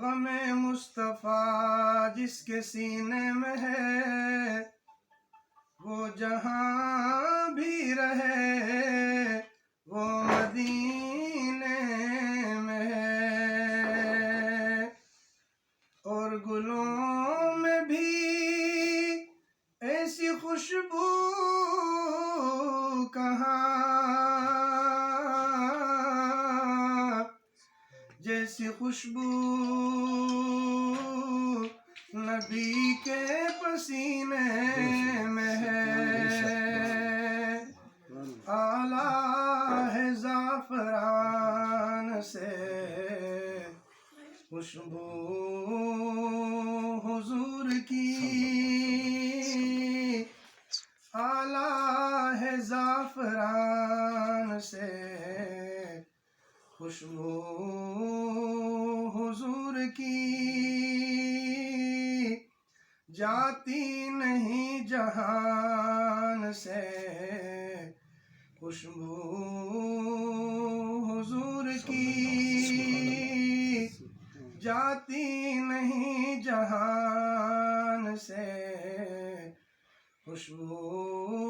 غم مصطفیٰ جس کے سینے میں ہے، وہ جہاں بھی رہے وہ مدینے میں ہے۔ اور گلوں میں بھی ایسی خوشبو کہاں، جیسی خوشبو نبی کے پسینے میں ہے۔ اعلیٰ ہے زعفران سے خوشبو حضور کی، اعلیٰ ہے زعفران سے خوشبو حضور کی، جاتی نہیں جہان سے خوشبو حضور کی، جاتی نہیں جہان سے خوشبو